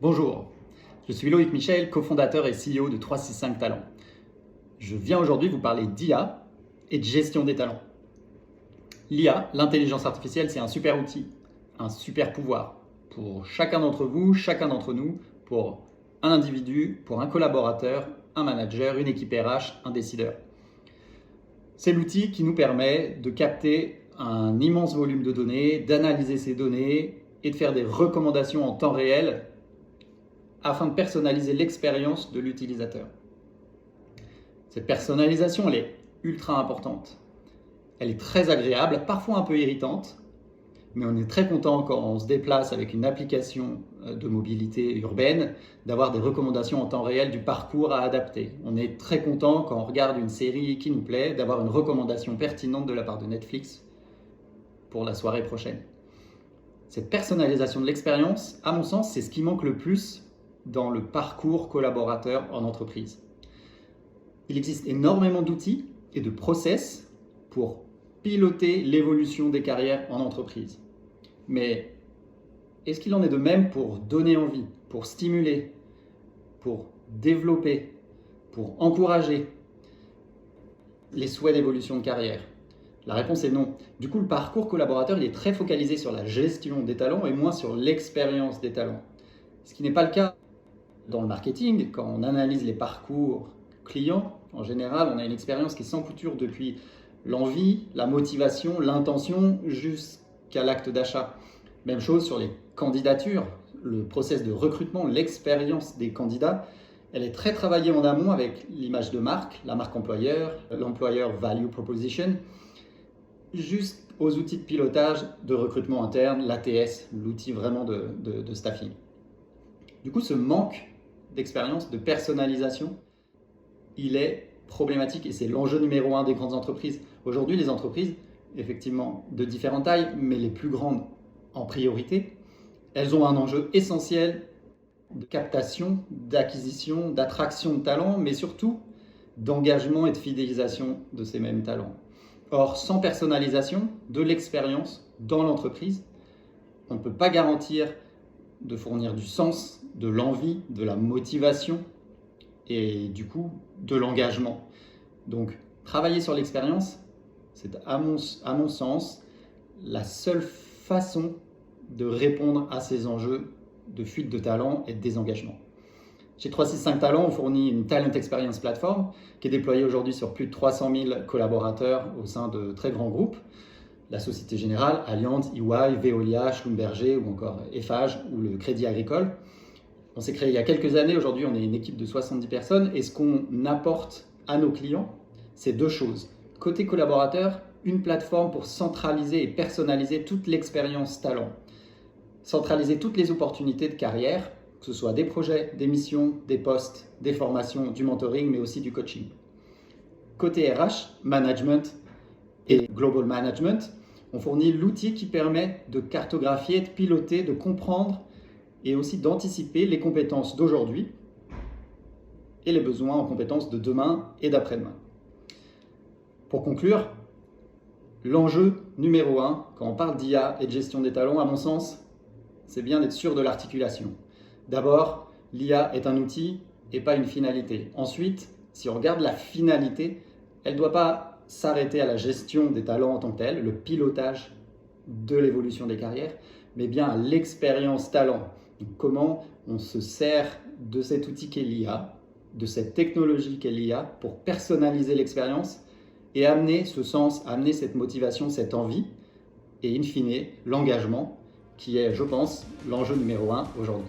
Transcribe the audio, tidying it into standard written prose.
Bonjour, je suis Loïc Michel, cofondateur et CEO de 365 Talents. Je viens aujourd'hui vous parler d'IA et de gestion des talents. L'IA, l'intelligence artificielle, c'est un super outil, un super pouvoir pour chacun d'entre vous, chacun d'entre nous, pour un individu, pour un collaborateur, un manager, une équipe RH, un décideur. C'est l'outil qui nous permet de capter un immense volume de données, d'analyser ces données et de faire des recommandations en temps réel afin de personnaliser l'expérience de l'utilisateur. Cette personnalisation, elle est ultra importante. Elle est très agréable, parfois un peu irritante, mais on est très content quand on se déplace avec une application de mobilité urbaine d'avoir des recommandations en temps réel du parcours à adapter. On est très content quand on regarde une série qui nous plaît d'avoir une recommandation pertinente de la part de Netflix pour la soirée prochaine. Cette personnalisation de l'expérience, à mon sens, c'est ce qui manque le plus dans le parcours collaborateur en entreprise. Il existe énormément d'outils et de process pour piloter l'évolution des carrières en entreprise. Mais est-ce qu'il en est de même pour donner envie, pour stimuler, pour développer, pour encourager les souhaits d'évolution de carrière? La réponse est non. Du coup, le parcours collaborateur, il est très focalisé sur la gestion des talents et moins sur l'expérience des talents. Ce qui n'est pas le cas dans le marketing. Quand on analyse les parcours clients, en général, on a une expérience qui est sans couture depuis l'envie, la motivation, l'intention jusqu'à l'acte d'achat. Même chose sur les candidatures, le process de recrutement, l'expérience des candidats, elle est très travaillée en amont avec l'image de marque, la marque employeur, l'employeur value proposition, jusqu'aux outils de pilotage de recrutement interne, l'ATS, l'outil vraiment de staffing. Du coup, ce manque d'expérience, de personnalisation, il est problématique et c'est l'enjeu numéro 1 des grandes entreprises. Aujourd'hui, les entreprises, effectivement, de différentes tailles, mais les plus grandes en priorité, elles ont un enjeu essentiel de captation, d'acquisition, d'attraction de talents, mais surtout d'engagement et de fidélisation de ces mêmes talents. Or, sans personnalisation de l'expérience dans l'entreprise, on ne peut pas garantir de fournir du sens, de l'envie, de la motivation et du coup de l'engagement. Donc travailler sur l'expérience, c'est à mon sens la seule façon de répondre à ces enjeux de fuite de talent et de désengagement. Chez 365 Talents, on fournit une Talent Experience Platform qui est déployée aujourd'hui sur plus de 300 000 collaborateurs au sein de très grands groupes. La Société Générale, Allianz, EY, Veolia, Schlumberger ou encore Eiffage ou le Crédit Agricole. On s'est créé il y a quelques années, aujourd'hui on est une équipe de 70 personnes et ce qu'on apporte à nos clients, c'est deux choses. Côté collaborateur, une plateforme pour centraliser et personnaliser toute l'expérience talent. Centraliser toutes les opportunités de carrière, que ce soit des projets, des missions, des postes, des formations, du mentoring, mais aussi du coaching. Côté RH, management et global management, on fournit l'outil qui permet de cartographier, de piloter, de comprendre et aussi d'anticiper les compétences d'aujourd'hui et les besoins en compétences de demain et d'après-demain. Pour conclure, l'enjeu numéro 1, quand on parle d'IA et de gestion des talents, à mon sens, c'est bien d'être sûr de l'articulation. D'abord, l'IA est un outil et pas une finalité. Ensuite, si on regarde la finalité, elle ne doit pas s'arrêter à la gestion des talents en tant que tel, le pilotage de l'évolution des carrières, mais bien à l'expérience talent. Donc, comment on se sert de cet outil qu'est l'IA, de cette technologie qu'est l'IA pour personnaliser l'expérience et amener ce sens, amener cette motivation, cette envie et in fine l'engagement qui est, je pense, l'enjeu numéro 1 aujourd'hui.